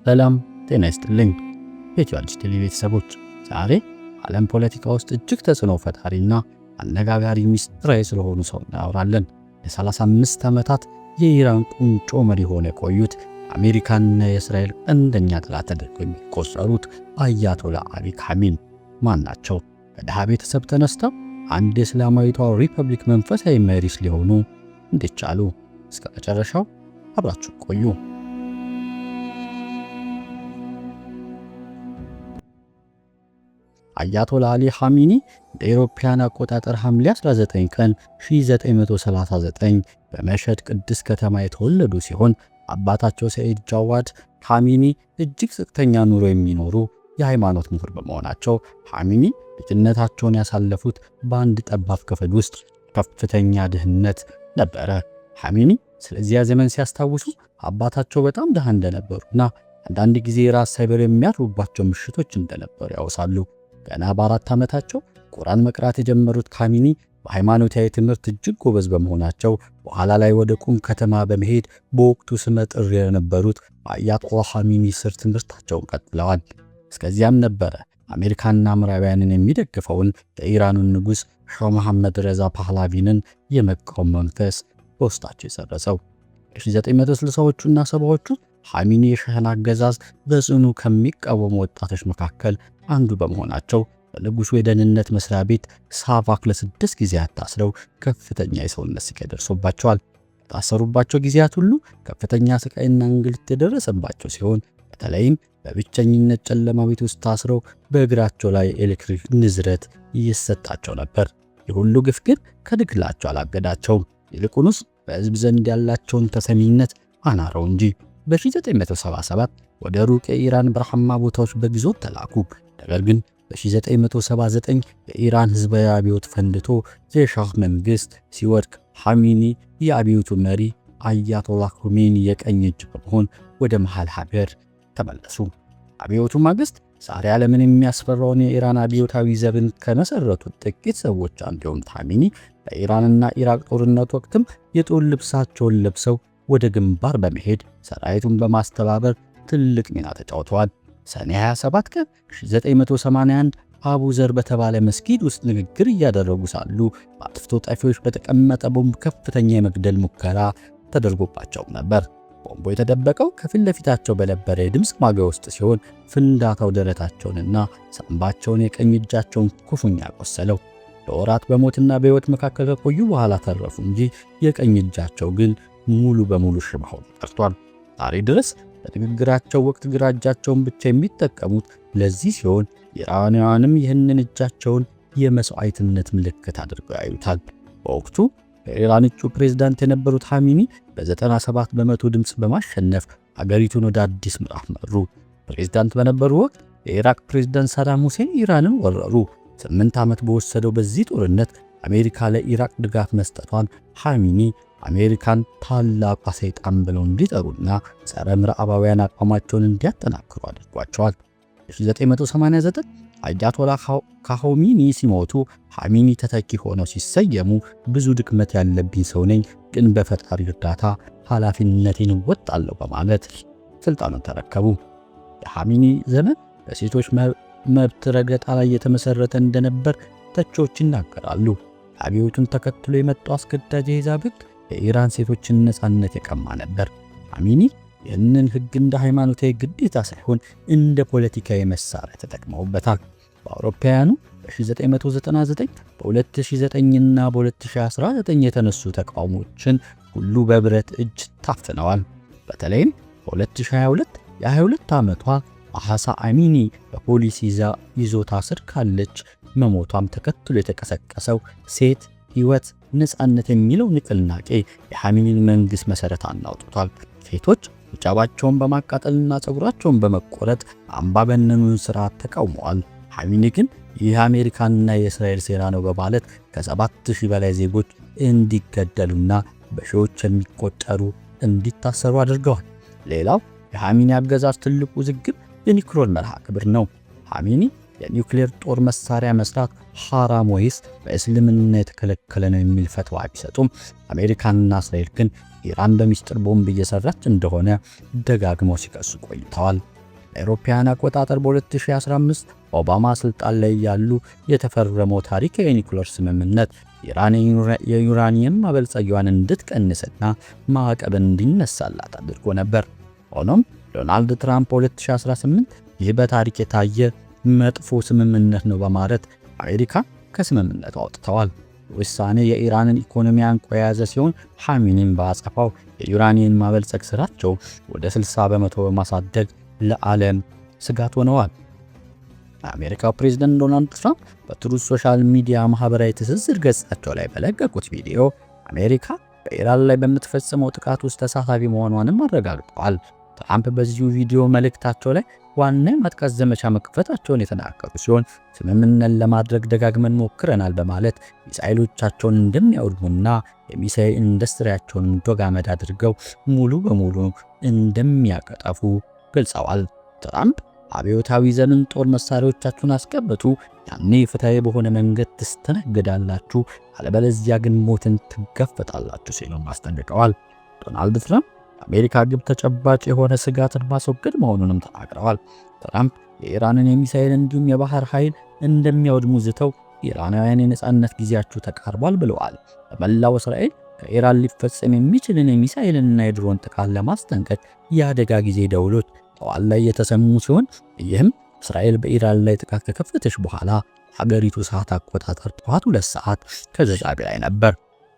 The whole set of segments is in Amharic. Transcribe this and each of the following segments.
ሰላም ጤና ይስጥልኝ የኢትዮአዲስ ቲቪ ቤተሰቦች፣ ዛሬ ዓለም ፖለቲካ ውስጥ እጅግ ተጽዕኖ ፈጣሪና አነጋጋሪ ሚስጥራዊ ስለሆኑ ሰው እናወራለን። የ35 ዓመታት የኢራን ቁንጮ መሪ ሆነው የቆዩት አሜሪካና የእስራኤል ቀንደኛ ጠላት ተደርገው የሚቆጠሩት አያቶላ አሊ ካሚኒ ማን ናቸው? ከድሃ ቤተሰብ ተነስተው አንድ የእስላማዊቷ ሪፐብሊክ መንፈሳዊ መሪ ሊሆኑ እንዴት ቻሉ? እስከ መጨረሻው አብራችሁ ቆዩ። አያቶላ አሊ ካሚኒ በአውሮፓውያን አቆጣጠር ሐምሌ 19 ቀን 1939 በመሸድ ቅድስት ከተማ የተወለዱ ሲሆን አባታቸው ሰይድ ጃዋድ ካሚኒ እጅግ ዝቅተኛ ኑሮ የሚኖሩ የሃይማኖት ምሁር በመሆናቸው ካሚኒ ልጅነታቸውን ያሳለፉት በአንድ ጠባብ ክፍል ውስጥ ከፍተኛ ድህነት ነበረ። ካሚኒ ስለዚያ ዘመን ሲያስታውሱ አባታቸው በጣም ድሃ እንደነበሩና አንዳንድ ጊዜ ራስ ሳይበሉ የሚያርቡባቸው ምሽቶች እንደነበሩ ያወሳሉ። ገና በ4 ዓመታቸው ቁርአን መቅራት የጀመሩት ካሚኒ በሃይማኖታዊ ትምህርት እጅግ ጎበዝ በመሆናቸው በኋላ ላይ ወደ ቁም ከተማ በመሄድ በወቅቱ ስመ ጥር የነበሩት አያቶላ ካሚኒ ስር ትምህርታቸውን ቀጥለዋል። እስከዚያም ነበረ አሜሪካና ምዕራባውያንን የሚደግፈውን የኢራኑን ንጉሥ ሻህ መሐመድ ረዛ ፓህላቪንን የመቃወም መንፈስ በውስጣቸው የሰረጸው። የ1960ዎቹና 70ዎቹ ካሚኒ የሻህን አገዛዝ በጽኑ ከሚቃወሙ ወጣቶች መካከል አንዱ በመሆናቸው በንጉሱ የደህንነት መስሪያ ቤት ሳቫክ ለ6 ጊዜያት ታስረው ከፍተኛ የሰውነት ስቃይ ደርሶባቸዋል። በታሰሩባቸው ጊዜያት ሁሉ ከፍተኛ ስቃይና እንግልት የደረሰባቸው ሲሆን በተለይም በብቸኝነት ጨለማ ቤት ውስጥ ታስረው በእግራቸው ላይ ኤሌክትሪክ ንዝረት ይሰጣቸው ነበር። የሁሉ ግፍ ግን ከድግላቸው አላገዳቸውም። ይልቁንስ በሕዝብ ዘንድ ያላቸውን ተሰሚነት አናረው እንጂ። በ1977 ወደ ሩቅ የኢራን በረሃማ ቦታዎች በግዞት ተላኩ። ነገር ግን በ1979 የኢራን ህዝባዊ አብዮት ፈንድቶ የሻህ መንግስት ሲወድቅ ካሚኒ የአብዮቱ መሪ አያቶላ ኮሜኒ የቀኝ እጅ በመሆን ወደ መሃል ሀገር ተመለሱ። አብዮቱ ማግስት ዛሬ ዓለምን የሚያስፈራውን የኢራን አብዮታዊ ዘብን ከመሰረቱት ጥቂት ሰዎች አንዱ የሆኑት ካሚኒ በኢራንና ኢራቅ ጦርነት ወቅትም የጦር ልብሳቸውን ለብሰው ወደ ግንባር በመሄድ ሰራዊቱን በማስተባበር ትልቅ ሚና ተጫውተዋል። ሰኔ 27 ቀን 1981 አቡ ዘር በተባለ መስጊድ ውስጥ ንግግር እያደረጉ ሳሉ በአጥፍቶ ጠፊዎች በተቀመጠ ቦምብ ከፍተኛ የመግደል ሙከራ ተደርጎባቸው ነበር። ቦምቡ የተደበቀው ከፊት ለፊታቸው በነበረ የድምፅ ማጉያ ውስጥ ሲሆን ፍንዳታው ደረታቸውንና ሳንባቸውን የቀኝ እጃቸውን ክፉኛ ቆሰለው። ለወራት በሞትና በሕይወት መካከል ከቆዩ በኋላ ተረፉ እንጂ የቀኝ እጃቸው ግን ሙሉ በሙሉ ሽባ ሆኖ ቀርቷል። ዛሬ ድረስ በንግግራቸው ወቅት ግራ እጃቸውን ብቻ የሚጠቀሙት ለዚህ ሲሆን ኢራናውያንም ይህንን እጃቸውን የመስዋዕትነት ምልክት አድርገው ያዩታል። በወቅቱ በኢራን እጩ ፕሬዝዳንት የነበሩት ካሚኒ በ97 በመቶ ድምፅ በማሸነፍ አገሪቱን ወደ አዲስ ምዕራፍ መሩ። ፕሬዝዳንት በነበሩ ወቅት የኢራቅ ፕሬዝዳንት ሳዳም ሁሴን ኢራንን ወረሩ። 8 ዓመት በወሰደው በዚህ ጦርነት አሜሪካ ለኢራቅ ድጋፍ መስጠቷን ካሚኒ አሜሪካን ታላቋ ሰይጣን ብለው እንዲጠሩና ጸረ ምዕራባውያን አቋማቸውን እንዲያጠናክሩ አድርጓቸዋል። በ1989 አያቶላ ካሚኒ ሲሞቱ ካሚኒ ተተኪ ሆነው ሲሰየሙ ብዙ ድክመት ያለብኝ ሰው ነኝ፣ ግን በፈጣሪ እርዳታ ኃላፊነቴን እወጣለሁ በማለት ስልጣኑን ተረከቡ። የካሚኒ ዘመን በሴቶች መብት ረገጣ ላይ የተመሰረተ እንደነበር ተቺዎች ይናገራሉ። አብዮቱን ተከትሎ የመጣው አስገዳጅ የሂጃብ ሕግ የኢራን ሴቶችን ነፃነት የቀማ ነበር። ካሚኒ ይህንን ሕግ እንደ ሃይማኖታዊ ግዴታ ሳይሆን እንደ ፖለቲካዊ መሳሪያ ተጠቅመውበታል። በአውሮፓውያኑ በ1999 በ2009ና በ2019 የተነሱ ተቃውሞችን ሁሉ በብረት እጅ ታፍነዋል። በተለይም በ2022 የ22 ዓመቷ ማህሳ አሚኒ በፖሊስ ይዞታ ስር ካለች መሞቷም ተከትሎ የተቀሰቀሰው ሴት ሕይወት ነፃነት የሚለው ንቅናቄ የካሚኒን መንግስት መሰረት አናውጥቷል። ሴቶች ሂጃባቸውን በማቃጠልና ፀጉራቸውን በመቆረጥ አምባገነኑን ስርዓት ተቃውመዋል። ካሚኒ ግን ይህ አሜሪካንና የእስራኤል ሴራ ነው በማለት ከ7000 በላይ ዜጎች እንዲገደሉና በሺዎች የሚቆጠሩ እንዲታሰሩ አድርገዋል። ሌላው የካሚኒ አገዛዝ ትልቁ ውዝግብ የኒውክሌር መርሃ ግብር ነው። ካሚኒ የኒውክሌር ጦር መሳሪያ መስራት ሐራም ወይስ በእስልምና የተከለከለ ነው የሚል ፈትዋ ቢሰጡም አሜሪካንና እስራኤል ግን ኢራን በሚስጥር ቦምብ እየሰራች እንደሆነ ደጋግመው ሲከሱ ቆይተዋል። አውሮፓውያን አቆጣጠር በ2015 ኦባማ ስልጣን ላይ ያሉ የተፈረመው ታሪካዊ የኒውክሌር ስምምነት ኢራን የዩራኒየም ማበልጸጊያዋን እንድትቀንስና ማዕቀብ እንዲነሳላት አድርጎ ነበር። ሆኖም ዶናልድ ትራምፕ በ2018 ይህ በታሪክ የታየ መጥፎ ስምምነት ነው በማለት አሜሪካ ከስምምነቱ አውጥተዋል። ውሳኔ የኢራንን ኢኮኖሚ አንቆ የያዘ ሲሆን ኻሜኒም በአጸፋው የዩራኒየም ማበልጸግ ስራቸው ወደ 60 በመቶ በማሳደግ ለዓለም ስጋት ሆነዋል። የአሜሪካው ፕሬዝዳንት ዶናልድ ትራምፕ በትሩዝ ሶሻል ሚዲያ ማህበራዊ ትስስር ገጻቸው ላይ በለቀቁት ቪዲዮ አሜሪካ በኢራን ላይ በምትፈጽመው ጥቃት ውስጥ ተሳታፊ መሆኗንም አረጋግጠዋል። ትራምፕ በዚሁ ቪዲዮ መልእክታቸው ላይ ዋና የማጥቃት ዘመቻ መክፈታቸውን የተናገሩ ሲሆን ስምምነት ለማድረግ ደጋግመን ሞክረናል በማለት ሚሳኤሎቻቸውን እንደሚያወድሙና የሚሳኤል ኢንዱስትሪያቸውን ዶግ አመድ አድርገው ሙሉ በሙሉ እንደሚያቀጠፉ ገልጸዋል። ትራምፕ አብዮታዊ ዘመን ጦር መሳሪያዎቻችሁን አስቀምጡ፣ ያኔ ፍትሃዊ በሆነ መንገድ ትስተናገዳላችሁ፣ አለበለዚያ ግን ሞትን ትጋፈጣላችሁ ሲሉ አስጠንቅቀዋል። ዶናልድ ትራምፕ አሜሪካ ግብ ተጨባጭ የሆነ ስጋትን ማስወገድ መሆኑንም ተናግረዋል። ትራምፕ የኢራንን የሚሳኤል እንዲሁም የባህር ኃይል እንደሚያወድሙ ዝተው ኢራናውያን የነጻነት ጊዜያችሁ ተቃርቧል ብለዋል። በመላው እስራኤል ከኢራን ሊፈጸም የሚችልን የሚሳኤልና የድሮን ጥቃት ለማስጠንቀቅ የአደጋ ጊዜ ደውሎች ጠዋት ላይ የተሰሙ ሲሆን ይህም እስራኤል በኢራን ላይ ጥቃት ከከፈተች በኋላ ሀገሪቱ ሰዓት አቆጣጠር ጠዋት 2 ሰዓት ከ9 ላይ ነበር።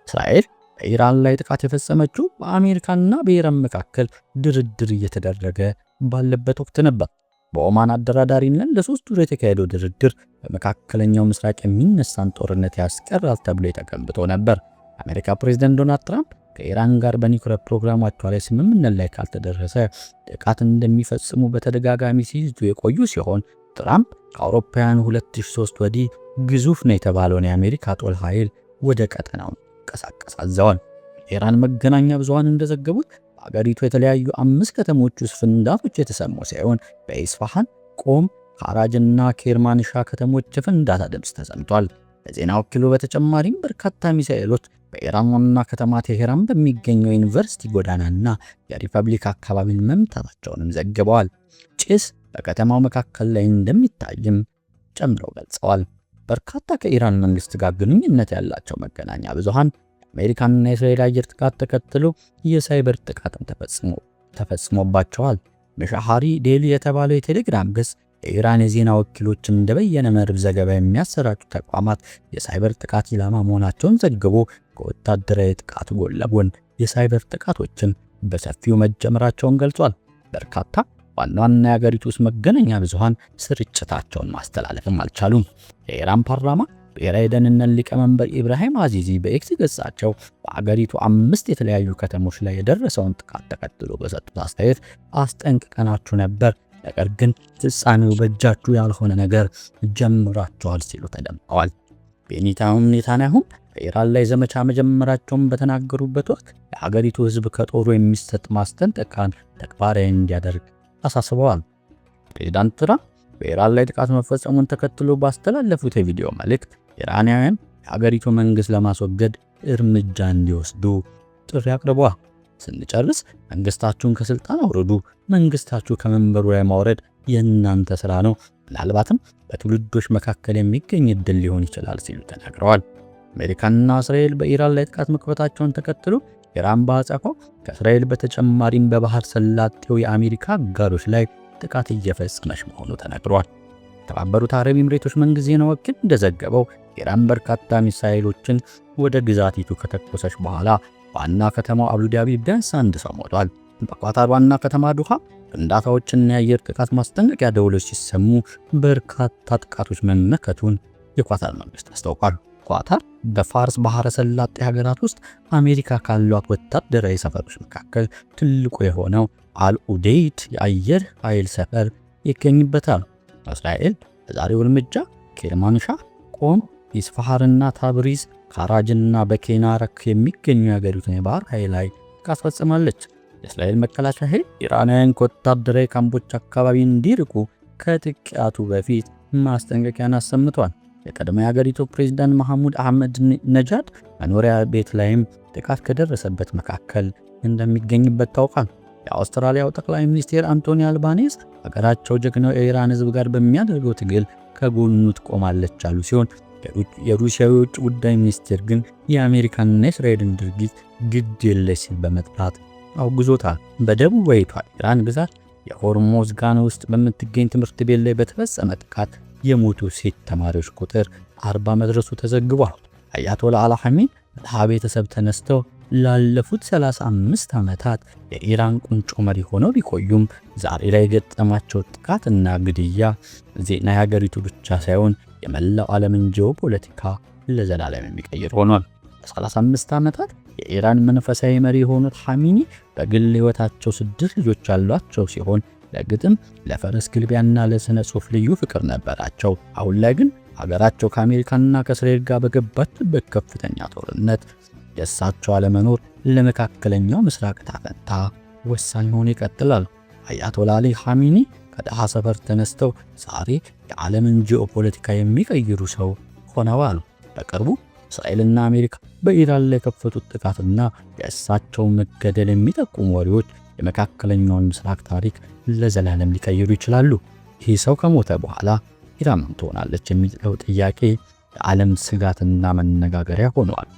እስራኤል በኢራን ላይ ጥቃት የፈጸመችው በአሜሪካና በኢራን መካከል ድርድር እየተደረገ ባለበት ወቅት ነበር። በኦማን አደራዳሪነት ለ3 ዙር የተካሄደው ድርድር በመካከለኛው ምስራቅ የሚነሳን ጦርነት ያስቀራል ተብሎ ተገምቶ ነበር። የአሜሪካ ፕሬዝዳንት ዶናልድ ትራምፕ ከኢራን ጋር በኒውክሌር ፕሮግራማቸው ላይ ስምምነት ላይ ካልተደረሰ ጥቃት እንደሚፈጽሙ በተደጋጋሚ ሲይዙ የቆዩ ሲሆን ትራምፕ ከአውሮፓውያን 2003 ወዲህ ግዙፍ ነው የተባለውን የአሜሪካ ጦር ኃይል ወደ ቀጠናው እንዲንቀሳቀስ አዘዋል። የኢራን መገናኛ ብዙሃን እንደዘገቡት በአገሪቱ የተለያዩ 5 ከተሞች ውስጥ ፍንዳቶች የተሰሙ ሲሆን በኢስፋሃን፣ ቆም፣ ካራጅና ኬርማንሻ ከተሞች የፍንዳታ ድምፅ ተሰምቷል። በዜና ወኪሉ በተጨማሪም በርካታ ሚሳኤሎች በኢራን ዋና ከተማ ቴሄራን በሚገኘው ዩኒቨርሲቲ ጎዳናና የሪፐብሊክ አካባቢን መምታታቸውንም ዘግበዋል። ጭስ በከተማው መካከል ላይ እንደሚታይም ጨምረው ገልጸዋል። በርካታ ከኢራን መንግስት ጋር ግንኙነት ያላቸው መገናኛ ብዙሃን የአሜሪካንና የእስራኤል አየር ጥቃት ተከትሎ የሳይበር ጥቃትም ተፈጽሞባቸዋል። መሻሃሪ ዴሊ የተባለው የቴሌግራም ገጽ የኢራን የዜና ወኪሎችን እንደ በየነ መረብ ዘገባ የሚያሰራጩ ተቋማት የሳይበር ጥቃት ኢላማ መሆናቸውን ዘግቦ ከወታደራዊ ጥቃት ጎን ለጎን የሳይበር ጥቃቶችን በሰፊው መጀመራቸውን ገልጿል። በርካታ ዋና ዋና የአገሪቱ ውስጥ መገናኛ ብዙሃን ስርጭታቸውን ማስተላለፍም አልቻሉም። የኢራን ፓርላማ ብሔራዊ ደህንነት ሊቀመንበር ኢብራሂም አዚዚ በኤክስ ገጻቸው በአገሪቱ 5 የተለያዩ ከተሞች ላይ የደረሰውን ጥቃት ተከትሎ በሰጡት አስተያየት አስጠንቅቀናችሁ ነበር፣ ነገር ግን ፍጻሜው በእጃችሁ ያልሆነ ነገር ጀምራችኋል ሲሉ ተደምጠዋል። ቤንያሚን ኔታንያሁ በኢራን ላይ ዘመቻ መጀመራቸውን በተናገሩበት ወቅት የሀገሪቱ ሕዝብ ከጦሩ የሚሰጥ ማስጠንቀቂያን ተግባራዊ እንዲያደርግ አሳስበዋል። ፕሬዝዳንት ትራምፕ በኢራን ላይ ጥቃት መፈጸሙን ተከትሎ ባስተላለፉት የቪዲዮ መልእክት ኢራናውያን የሀገሪቱ መንግስት ለማስወገድ እርምጃ እንዲወስዱ ጥሪ አቅርበዋል። ስንጨርስ መንግስታችሁን ከስልጣን አውርዱ፣ መንግስታችሁ ከመንበሩ ላይ ማውረድ የእናንተ ስራ ነው፣ ምናልባትም በትውልዶች መካከል የሚገኝ እድል ሊሆን ይችላል ሲሉ ተናግረዋል። አሜሪካና እስራኤል በኢራን ላይ ጥቃት መክፈታቸውን ተከትሎ ኢራን በአጸፋው ከእስራኤል በተጨማሪም በባህር ሰላጤው የአሜሪካ አጋሮች ላይ ጥቃት እየፈጸመች መሆኑ ተነግሯል። የተባበሩት አረብ ኤምሬቶች መንግስት ዜና ወኪል እንደዘገበው ኢራን በርካታ ሚሳኤሎችን ወደ ግዛቲቱ ከተኮሰች በኋላ ዋና ከተማው አቡዳቢ ቢያንስ 1 ሰው ሞቷል። በኳታር ዋና ከተማ ዶሃ ፍንዳታዎችና የአየር ጥቃት ማስጠንቀቂያ ደወሎች ሲሰሙ በርካታ ጥቃቶች መመከቱን የኳታር መንግስት አስታውቋል። ኳታር በፋርስ ባህረ ሰላጤ ሀገራት ውስጥ አሜሪካ ካሏት ወታደራዊ ሰፈሮች መካከል ትልቁ የሆነው አልኡዴይድ የአየር ኃይል ሰፈር ይገኝበታል። እስራኤል በዛሬው እርምጃ ኬርማንሻ፣ ቆም፣ ኢስፋሃንና ታብሪዝ፣ ካራጅና በኬናረክ የሚገኙ የሀገሪቱን የባህር ኃይል ላይ ጥቃት ፈጽማለች። የእስራኤል መከላከያ ኃይል ኢራናውያን ከወታደራዊ ካምፖች አካባቢ እንዲርቁ ከጥቃቱ በፊት ማስጠንቀቂያን አሰምቷል። የቀድሞ የሀገሪቱ ፕሬዝዳንት መሐሙድ አህመድ ነጃድ መኖሪያ ቤት ላይም ጥቃት ከደረሰበት መካከል እንደሚገኝበት ታውቋል። የአውስትራሊያው ጠቅላይ ሚኒስትር አንቶኒ አልባኒዝ ሀገራቸው ጀግናው የኢራን ሕዝብ ጋር በሚያደርገው ትግል ከጎኑ ትቆማለች ያሉ ሲሆን የሩሲያው የውጭ ጉዳይ ሚኒስቴር ግን የአሜሪካንና የእስራኤልን ድርጊት ግድ የለሽ ሲል በመጥራት አውግዞታል። በደቡባዊቷ ኢራን ግዛት የሆርሞዝጋን ውስጥ በምትገኝ ትምህርት ቤት ላይ በተፈጸመ ጥቃት የሞቱ ሴት ተማሪዎች ቁጥር 40 መድረሱ ተዘግቧል። አያቶላ አሊ ኻሜኒ ከድሃ ቤተሰብ ተነስተው ላለፉት 35 ዓመታት የኢራን ቁንጮ መሪ ሆነው ቢቆዩም ዛሬ ላይ የገጠማቸው ጥቃትና ግድያ ዜና የሀገሪቱ ብቻ ሳይሆን የመላው ዓለምን ጂኦፖለቲካ ለዘላለም የሚቀይር ሆኗል። ለ35 ዓመታት የኢራን መንፈሳዊ መሪ የሆኑት ኻሜኒ በግል ሕይወታቸው 6 ልጆች ያሏቸው ሲሆን ለግጥም፣ ለፈረስ ግልቢያና ለሥነ ጽሑፍ ልዩ ፍቅር ነበራቸው። አሁን ላይ ግን ሀገራቸው ከአሜሪካና ከእስራኤል ጋር በገባችበት ከፍተኛ ጦርነት የእሳቸው አለመኖር ለመካከለኛው ምስራቅ ዕጣ ፈንታ ወሳኝ ሆኖ ይቀጥላል። አያቶላ አሊ ኻሜኒ ከድሃ ሰፈር ተነስተው ዛሬ የዓለምን ጂኦፖለቲካ የሚቀይሩ ሰው ሆነዋል። በቅርቡ እስራኤልና አሜሪካ በኢራን ላይ የከፈቱት ጥቃትና የእሳቸው መገደል የሚጠቁሙ ወሬዎች የመካከለኛውን ምስራቅ ታሪክ ለዘላለም ሊቀይሩ ይችላሉ። ይህ ሰው ከሞተ በኋላ ኢራን ምን ትሆናለች የሚለው ጥያቄ የዓለም ስጋትና መነጋገሪያ ሆነዋል።